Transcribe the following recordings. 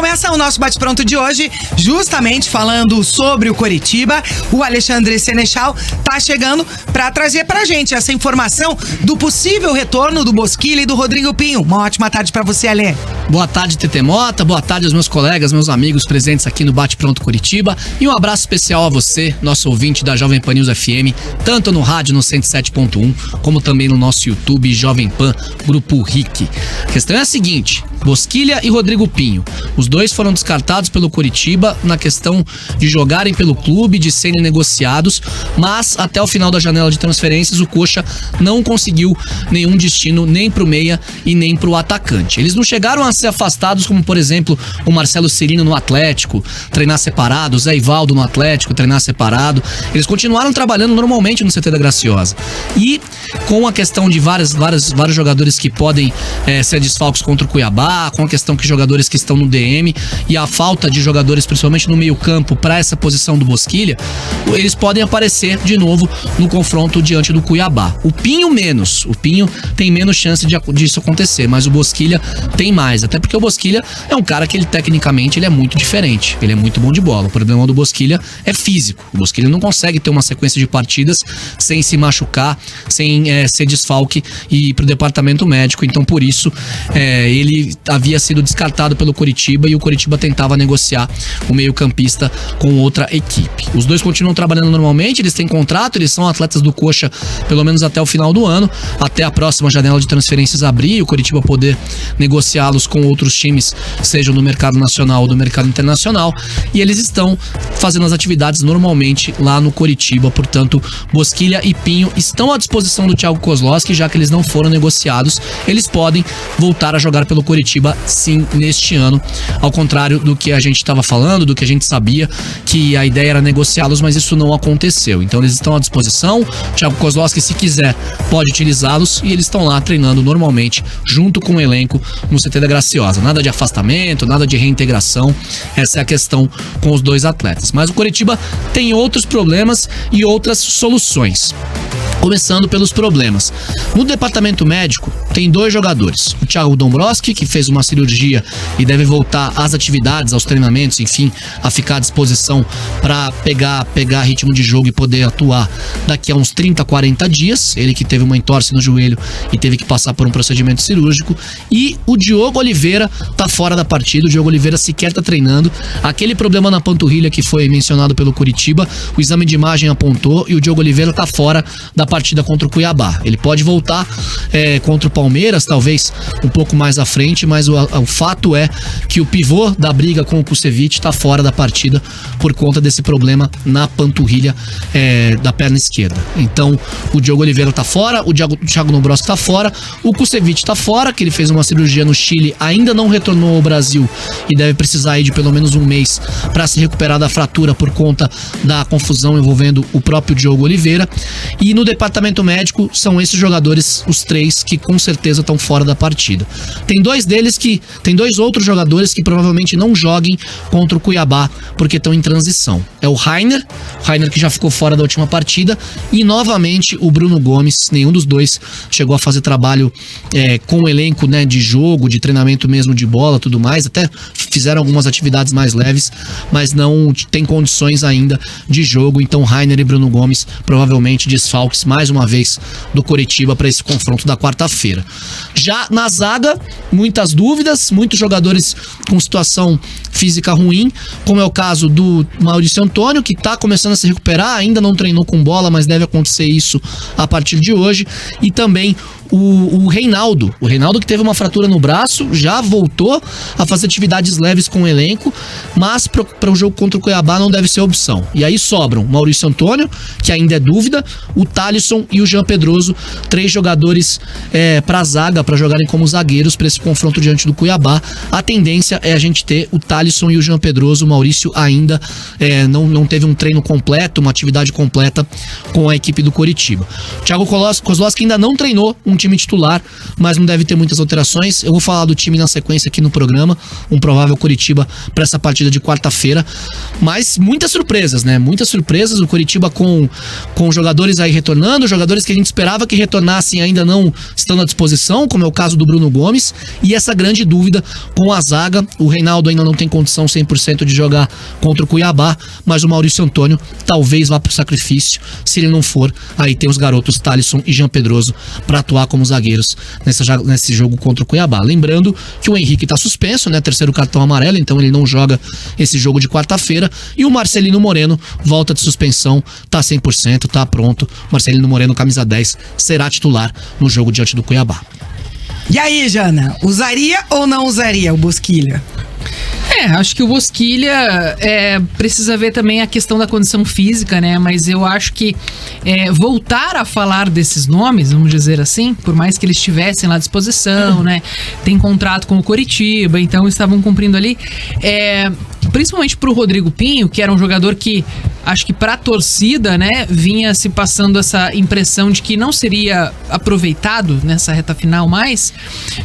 começa o nosso bate-pronto de hoje, justamente falando sobre o Coritiba. O Alexandre Senechal tá chegando para trazer pra gente essa informação do possível retorno do Bosquilha e do Rodrigo Pinho. Uma ótima tarde pra você, Alê. Boa tarde, Tete Mota. Boa tarde aos meus colegas, meus amigos presentes aqui no Bate-Pronto Coritiba. E um abraço especial a você, nosso ouvinte da Jovem Pan News FM, tanto no rádio no 107.1, como também no nosso YouTube Jovem Pan Grupo RIC. A questão é a seguinte: Bosquilha e Rodrigo Pinho. Os dois foram descartados pelo Coritiba na questão de jogarem pelo clube, de serem negociados, mas até o final da janela de transferências o Coxa não conseguiu nenhum destino nem pro meia e nem pro atacante. Eles não chegaram a ser afastados como, por exemplo, o Marcelo Cirino no Atlético, treinar separado, o Zé Ivaldo no Atlético, treinar separado. Eles continuaram trabalhando normalmente no CT da Graciosa. E com a questão de vários jogadores que podem ser desfalques contra o Cuiabá, com a questão que jogadores que estão no DM e a falta de jogadores, principalmente no meio-campo, para essa posição do Bosquilha, eles podem aparecer de novo no confronto diante do Cuiabá. O Pinho menos. O Pinho tem menos chance disso acontecer, mas o Bosquilha tem mais. Até porque o Bosquilha é um cara que ele tecnicamente ele é muito diferente. Ele é muito bom de bola. O problema do Bosquilha é físico. O Bosquilha não consegue ter uma sequência de partidas sem se machucar, sem ser desfalque e ir pro departamento médico. Então, por isso, ele havia sido descartado pelo Coritiba e o Coritiba tentava negociar o meio-campista com outra equipe. Os dois continuam trabalhando normalmente, eles têm contrato, eles são atletas do Coxa pelo menos até o final do ano, até a próxima janela de transferências abrir e o Coritiba poder negociá-los com outros times, seja no mercado nacional ou no mercado internacional, e eles estão fazendo as atividades normalmente lá no Coritiba. Portanto, Bosquilha e Pinho estão à disposição do Thiago Kozlowski, já que eles não foram negociados, eles podem voltar a jogar pelo Coritiba sim neste ano, ao contrário do que a gente estava falando, do que a gente sabia, que a ideia era negociá-los, mas isso não aconteceu. Então eles estão à disposição, o Thiago Kozlowski, se quiser, pode utilizá-los e eles estão lá treinando normalmente, junto com o elenco no CT da Graciosa. Nada de afastamento, nada de reintegração, essa é a questão com os dois atletas. Mas o Coritiba tem outros problemas e outras soluções. Começando pelos problemas. No departamento médico, tem dois jogadores. O Thiago Dombrowski, que fez uma cirurgia e deve voltar às atividades, aos treinamentos, enfim, a ficar à disposição para pegar ritmo de jogo e poder atuar daqui a uns 30, 40 dias. Ele que teve uma entorse no joelho e teve que passar por um procedimento cirúrgico. E o Diogo Oliveira tá fora da partida. O Diogo Oliveira sequer tá treinando. Aquele problema na panturrilha que foi mencionado pelo Coritiba, o exame de imagem apontou e o Diogo Oliveira tá fora da partida contra o Cuiabá. Ele pode voltar contra o Palmeiras, talvez um pouco mais à frente, mas o fato é que o pivô da briga com o Kusevich está fora da partida por conta desse problema na panturrilha da perna esquerda. Então, o Diogo Oliveira tá fora, o Thiago Dombrowski tá fora, o Kusevich tá fora, que ele fez uma cirurgia no Chile, ainda não retornou ao Brasil e deve precisar aí de pelo menos um mês para se recuperar da fratura por conta da confusão envolvendo o próprio Diogo Oliveira. E no departamento médico são esses jogadores, os três, que com certeza estão fora da partida. Tem dois outros jogadores que provavelmente não joguem contra o Cuiabá porque estão em transição. É o Rainer que já ficou fora da última partida, e novamente o Bruno Gomes. Nenhum dos dois chegou a fazer trabalho com o elenco, né, de jogo, de treinamento mesmo de bola, tudo mais. Até fizeram algumas atividades mais leves, mas não tem condições ainda de jogo. Então Rainer e Bruno Gomes provavelmente desfalques mais uma vez do Coritiba para esse confronto da quarta-feira. Já na zaga, muitas dúvidas, muitos jogadores com situação física ruim, como é o caso do Maurício Antônio, que está começando a se recuperar, ainda não treinou com bola, mas deve acontecer isso a partir de hoje, e também o Reinaldo. O Reinaldo, que teve uma fratura no braço, já voltou a fazer atividades leves com o elenco, mas para o jogo contra o Cuiabá não deve ser opção. E aí sobram Maurício Antônio, que ainda é dúvida, o Thalisson e o Jean Pedroso, três jogadores para a zaga, para jogarem como zagueiros para esse confronto diante do Cuiabá. A tendência é a gente ter o Thalisson e o Jean Pedroso. O Maurício ainda não teve um treino completo, uma atividade completa com a equipe do Coritiba. O Thiago Kozlowski ainda não treinou um time titular, mas não deve ter muitas alterações. Eu vou falar do time na sequência aqui no programa, um provável Coritiba para essa partida de quarta-feira. Mas muitas surpresas, né? Muitas surpresas. O Coritiba com jogadores aí retornando, jogadores que a gente esperava que retornassem ainda não estão à disposição, como é o caso do Bruno Gomes, e essa grande dúvida com a zaga. O Reinaldo ainda não tem condição 100% de jogar contra o Cuiabá, mas o Maurício Antônio talvez vá pro sacrifício. Se ele não for, aí tem os garotos Thalisson e Jean Pedroso para atuar como zagueiros nesse jogo contra o Cuiabá. Lembrando que o Henrique tá suspenso, né? Terceiro cartão amarelo, então ele não joga esse jogo de quarta-feira. E o Marcelino Moreno volta de suspensão, tá 100%, tá pronto. Marcelino Moreno, camisa 10, será titular no jogo diante do Cuiabá. E aí, Jana, usaria ou não usaria o Bosquilha? Acho que o Bosquilha precisa ver também a questão da condição física, né? Mas eu acho que voltar a falar desses nomes, vamos dizer assim, por mais que eles estivessem lá à disposição, né? Tem contrato com o Coritiba, então estavam cumprindo ali. Principalmente pro Rodrigo Pinho, que era um jogador que, acho que pra torcida, né, vinha se passando essa impressão de que não seria aproveitado nessa reta final mais,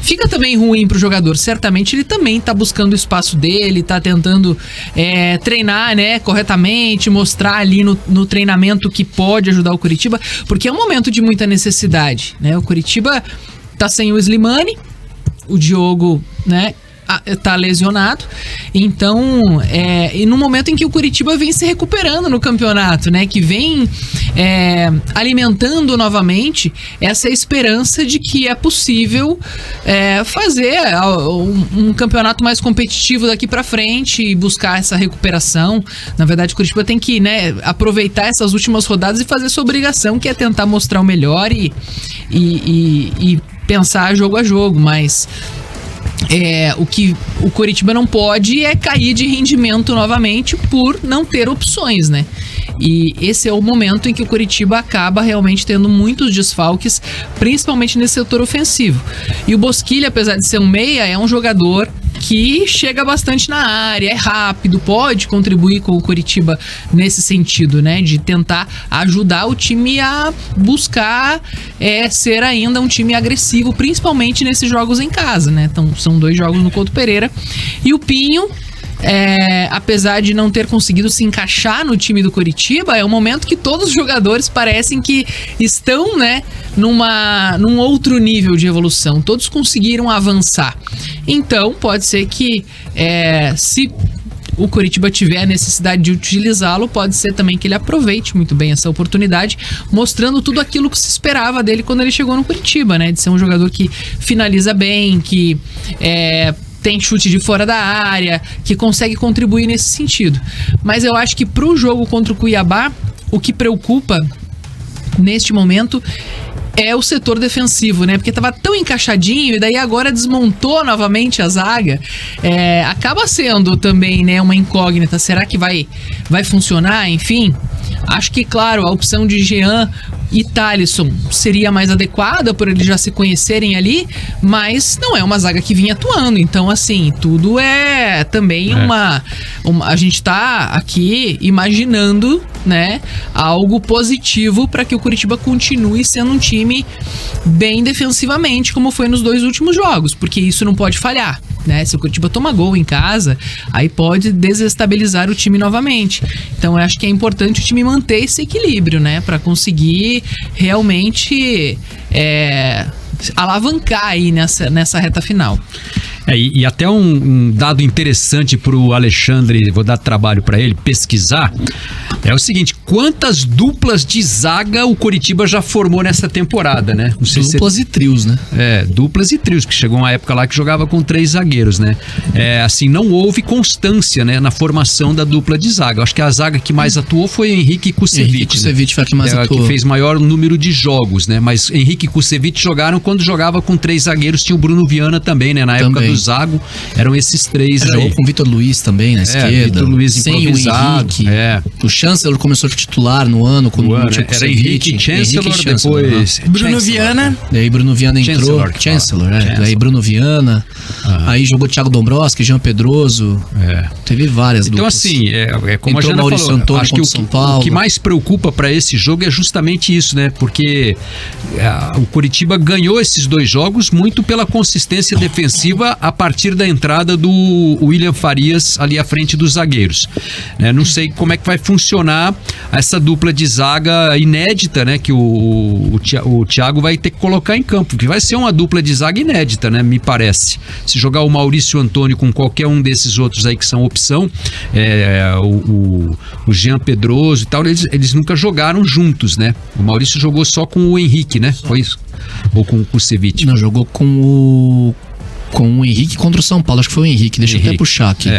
fica também ruim pro jogador. Certamente ele também tá buscando o espaço dele, tá tentando treinar, né, corretamente, mostrar ali no treinamento que pode ajudar o Coritiba, porque é um momento de muita necessidade, né? O Coritiba tá sem o Slimani, o Diogo, né, tá lesionado, então e no momento em que o Coritiba vem se recuperando no campeonato, né, que vem alimentando novamente essa esperança de que é possível fazer um campeonato mais competitivo daqui pra frente e buscar essa recuperação. Na verdade, o Coritiba tem que, né, aproveitar essas últimas rodadas e fazer sua obrigação, que é tentar mostrar o melhor e pensar jogo a jogo, mas o que o Coritiba não pode é cair de rendimento novamente por não ter opções, né? E esse é o momento em que o Coritiba acaba realmente tendo muitos desfalques, principalmente nesse setor ofensivo. E o Bosquilha, apesar de ser um meia, é um jogador que chega bastante na área, é rápido, pode contribuir com o Coritiba nesse sentido, né? De tentar ajudar o time a buscar ser ainda um time agressivo, principalmente nesses jogos em casa, né? Então, são 2 jogos no Couto Pereira. E o Pinho, apesar de não ter conseguido se encaixar no time do Coritiba, é um momento que todos os jogadores parecem que estão, né, num outro nível de evolução. Todos conseguiram avançar. Então, pode ser que se o Coritiba tiver a necessidade de utilizá-lo, pode ser também que ele aproveite muito bem essa oportunidade, mostrando tudo aquilo que se esperava dele quando ele chegou no Coritiba, né? De ser um jogador que finaliza bem, que tem chute de fora da área, que consegue contribuir nesse sentido. Mas eu acho que pro jogo contra o Cuiabá, o que preocupa neste momento é o setor defensivo, né? Porque tava tão encaixadinho e daí agora desmontou novamente a zaga. Acaba sendo também, né, uma incógnita. Será que vai funcionar? Enfim, acho que, claro, a opção de Jean e Thalisson seria mais adequada por eles já se conhecerem ali, mas não é uma zaga que vinha atuando. Então, assim, tudo é também a gente tá aqui imaginando, né, algo positivo para que o Coritiba continue sendo um time bem defensivamente, como foi nos 2 últimos jogos, porque isso não pode falhar, né? Se o Coritiba toma gol em casa, aí pode desestabilizar o time novamente. Então eu acho que é importante o time manter esse equilíbrio, né, para conseguir realmente alavancar aí nessa reta final. E até um dado interessante pro Alexandre, vou dar trabalho para ele pesquisar, é o seguinte: quantas duplas de zaga o Coritiba já formou nessa temporada, né? Não sei duplas e trios, né? Duplas e trios, que chegou uma época lá que jogava com 3 zagueiros, né? Assim, não houve constância, né, na formação da dupla de zaga. Eu acho que a zaga que mais atuou foi Henrique e Kusevich. Henrique e Kusevich foi a que mais atuou. Que fez maior número de jogos, né? Mas Henrique e Kusevich jogaram quando jogava com 3 zagueiros, tinha o Bruno Viana também, né? Na época do Zago, eram esses 3 aí. Jogou com o Vitor Luiz também na esquerda. Vitor Luiz sem improvisado. o Henrique. O Chancellor começou titular no ano, quando não tinha era Henrique Chancellor, depois Bruno Viana. Daí Bruno Viana entrou. Chancellor. Daí Bruno Viana. Aí jogou Thiago Dombrowski, Jean Pedroso. Teve várias Então, duplas. assim, como Entrou a Jana Maurício falou, Antônio acho que contra São Paulo. o que mais preocupa para esse jogo é justamente isso, né? Porque o Coritiba ganhou esses 2 jogos muito pela consistência defensiva a partir da entrada do William Farias ali à frente dos zagueiros. Não sei como é que vai funcionar essa dupla de zaga inédita, né? Que o Thiago vai ter que colocar em campo, que vai ser uma dupla de zaga inédita, né? Me parece. Se jogar o Maurício Antônio com qualquer um desses outros aí que são opção, o Jean Pedroso e tal, eles nunca jogaram juntos, né? O Maurício jogou só com o Henrique, né? Foi isso? Ou com o Kusevich? Não, jogou com o Henrique contra o São Paulo. Acho que foi o Henrique. Deixa eu até puxar aqui.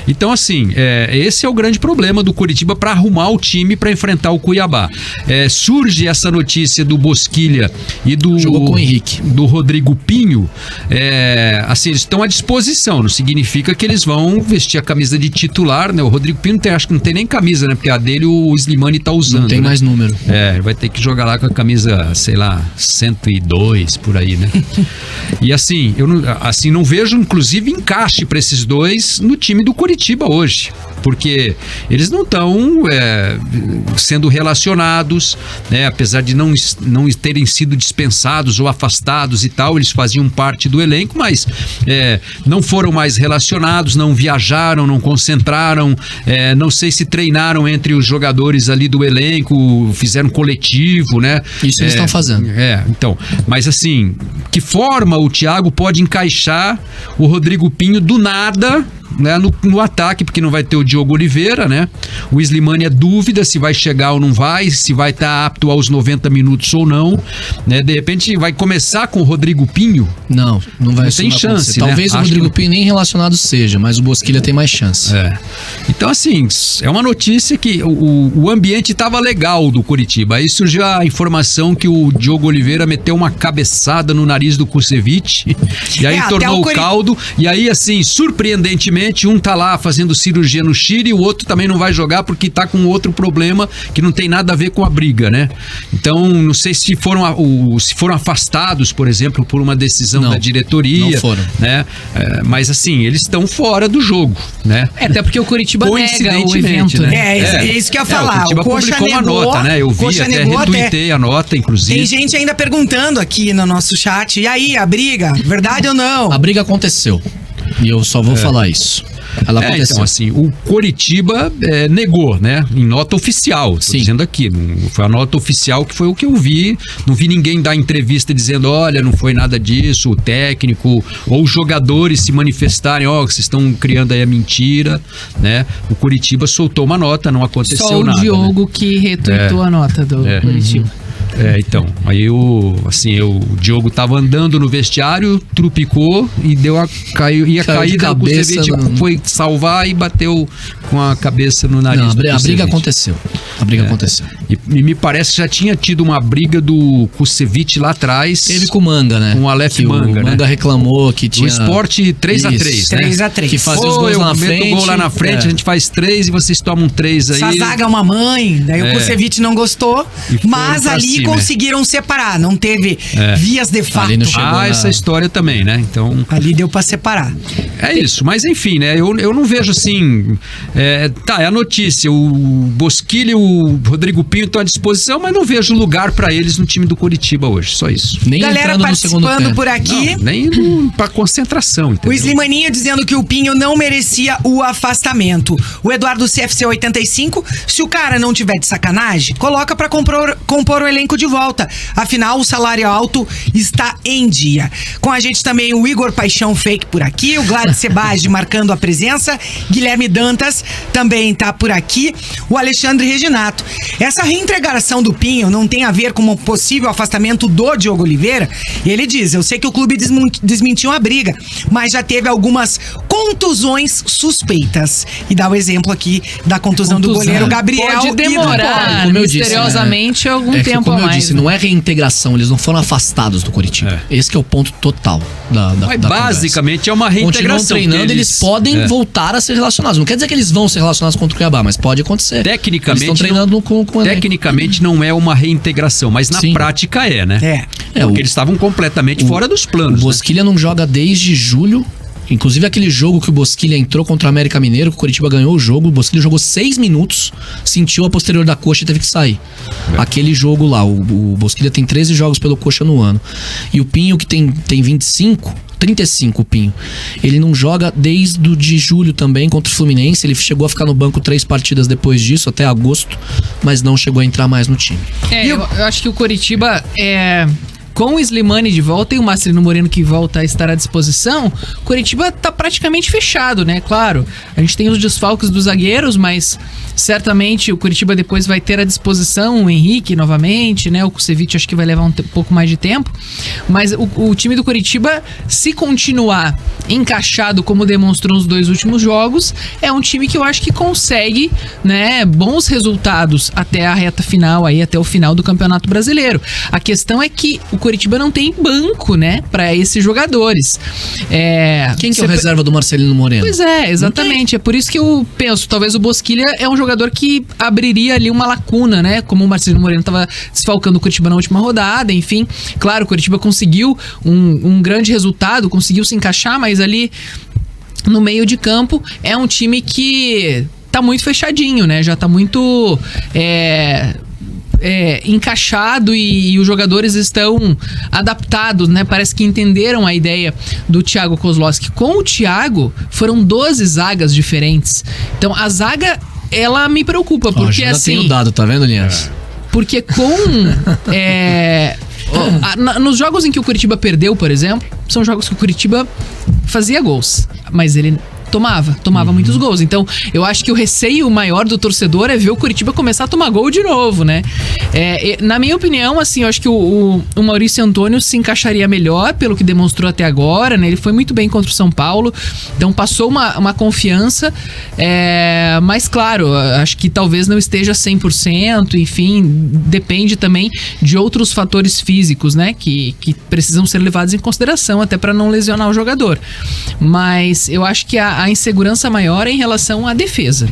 Então, assim, esse é o grande problema do Coritiba para arrumar o time para enfrentar o Cuiabá. Surge essa notícia do Bosquilha e Jogou com o Henrique. do Rodrigo Pinho. Assim, eles estão à disposição. Não significa que eles vão vestir a camisa de titular, né? O Rodrigo Pinho acho que não tem nem camisa, né? Porque a dele o Slimani tá usando. Não tem mais número. Ele vai ter que jogar lá com a camisa, sei lá, 102 por aí, né? E assim, eu não vejo, inclusive, encaixe para esses dois no time do Coritiba hoje. Porque eles não estão sendo relacionados, né? Apesar de não terem sido dispensados ou afastados e tal, eles faziam parte do elenco, mas não foram mais relacionados, não viajaram, não concentraram, não sei se treinaram entre os jogadores ali do elenco, fizeram coletivo, né? Isso eles estão fazendo. Então, mas assim, que forma o Thiago pode encaixar o Rodrigo Pinho do nada, né, no ataque, porque não vai ter o Diogo Oliveira, né? O Slimani é dúvida se vai chegar ou não vai, se vai estar apto aos 90 minutos ou não, né? De repente vai começar com o Rodrigo Pinho. Não vai. Não tem chance, né? Talvez o Rodrigo Pinho nem relacionado seja, mas o Bosquilha tem mais chance. Então, assim, é uma notícia que o ambiente estava legal do Coritiba. Aí surgiu a informação que o Diogo Oliveira meteu uma cabeçada no nariz do Kusevich e aí tornou o caldo. E aí, assim, surpreendentemente, um tá lá fazendo cirurgia no Chile e o outro também não vai jogar porque tá com outro problema que não tem nada a ver com a briga, né? Então, não sei se foram afastados, por exemplo, por uma decisão da diretoria. Não foram. Né? Mas assim, eles estão fora do jogo, né? Até porque o Coritiba nega o evento, né? É isso que eu ia falar. O Coritiba publicou uma nota, né? Eu vi, até retuitei a nota, inclusive. Tem gente ainda perguntando aqui no nosso chat, e aí, a briga, verdade ou não? A briga aconteceu. E eu só vou falar isso. Ela aconteceu. Então, assim, o Coritiba negou, né? Em nota oficial, tô dizendo aqui. Não foi a nota oficial que foi o que eu vi. Não vi ninguém dar entrevista dizendo, olha, não foi nada disso, o técnico, ou os jogadores se manifestarem, vocês estão criando aí a mentira, né? O Coritiba soltou uma nota, não aconteceu nada. Só o Diogo, né? que retuitou a nota do Coritiba. Então, aí o Diogo tava andando no vestiário, trupicou e ia cair de o Kusevich foi salvar e bateu com a cabeça no nariz. Não, a briga aconteceu. A briga aconteceu. E me parece que já tinha tido uma briga do Kusevich lá atrás. Teve com o Manga, né? Com o Aleph Manga, o Manga reclamou que tinha... O Sport 3x3, né? 3x3. Que fazia os gols lá na frente. Eu meto o gol lá na frente, a gente faz 3 e vocês tomam 3 aí. Essa zaga é uma mãe, daí o Kusevich não gostou, mas ali conseguiram separar, não teve vias de fato. Essa história também, né? Então... Ali deu pra separar. É isso, mas enfim, né? Eu não vejo assim... é a notícia, o Bosquilha e o Rodrigo Pinho estão à disposição, mas não vejo lugar pra eles no time do Coritiba hoje, só isso. Nem galera participando por aqui. Não, nem pra concentração, entendeu? O Slimaninho dizendo que o Pinho não merecia o afastamento. O Eduardo CFC 85, se o cara não tiver de sacanagem, coloca pra compor o elenco de volta. Afinal, o salário alto está em dia. Com a gente também o Igor Paixão Fake por aqui, o Gladys Sebage marcando a presença, Guilherme Dantas também tá por aqui, o Alexandre Reginato. Essa reintegração do Pinho não tem a ver com um possível afastamento do Diogo Oliveira? Ele diz, eu sei que o clube desmentiu a briga, mas já teve algumas contusões suspeitas. E dá o exemplo aqui da contusão do goleiro Gabriel. Pode demorar, como eu misteriosamente, algum tempo como a mais. Eu disse, não é reintegração, eles não foram afastados do Coritiba. Esse que é o ponto total da basicamente é uma reintegração. Continuam treinando, eles podem voltar a ser relacionados. Não quer dizer que eles vão ser relacionados contra o Cuiabá, mas pode acontecer. Tecnicamente, eles estão treinando com o tecnicamente não é uma reintegração, mas na Sim. prática é, né? É. Porque eles estavam completamente fora dos planos. O Bosquilha não joga desde julho. Inclusive aquele jogo que o Bosquilha entrou contra o América Mineiro, que o Coritiba ganhou o jogo, o Bosquilha jogou 6 minutos, sentiu a posterior da coxa e teve que sair. Aquele jogo lá, o Bosquilha tem 13 jogos pelo coxa no ano. E o Pinho, que tem 35 o Pinho. Ele não joga desde o de julho também contra o Fluminense. Ele chegou a ficar no banco 3 partidas depois disso, até agosto, mas não chegou a entrar mais no time. Eu acho que o Coritiba com o Slimani de volta e o Marcelino Moreno que volta a estar à disposição, o Coritiba tá praticamente fechado, né? Claro, a gente tem os desfalques dos zagueiros, mas certamente o Coritiba depois vai ter à disposição o Henrique novamente, né? O Kusevich acho que vai levar um pouco mais de tempo, mas o time do Coritiba, se continuar encaixado como demonstrou nos 2 últimos jogos, é um time que eu acho que consegue, né, bons resultados até a reta final, aí até o final do Campeonato Brasileiro. A questão é que o Coritiba não tem banco, né, para esses jogadores. Quem que é o reserva do Marcelino Moreno? Pois é, exatamente. É por isso que eu penso, talvez o Bosquilha é um jogador que abriria ali uma lacuna, né? Como o Marcelino Moreno estava desfalcando o Coritiba na última rodada, enfim. Claro, o Coritiba conseguiu um grande resultado, conseguiu se encaixar, mas ali no meio de campo é um time que tá muito fechadinho, né? Já tá muito encaixado e os jogadores estão adaptados, né? Parece que entenderam a ideia do Thiago Kozlowski. Com o Thiago, foram 12 zagas diferentes. Então, a zaga, ela me preocupa, porque já assim... tem o dado, tá vendo, Linhares? Porque nos jogos em que o Coritiba perdeu, por exemplo, são jogos que o Coritiba fazia gols, mas ele tomava muitos gols. Então, eu acho que o receio maior do torcedor é ver o Coritiba começar a tomar gol de novo, né? Na minha opinião, assim, eu acho que o Maurício Antônio se encaixaria melhor pelo que demonstrou até agora, né? Ele foi muito bem contra o São Paulo, então passou uma confiança, mas claro, acho que talvez não esteja 100%, enfim, depende também de outros fatores físicos, né? Que precisam ser levados em consideração até para não lesionar o jogador. Mas eu acho que a insegurança maior é em relação à defesa.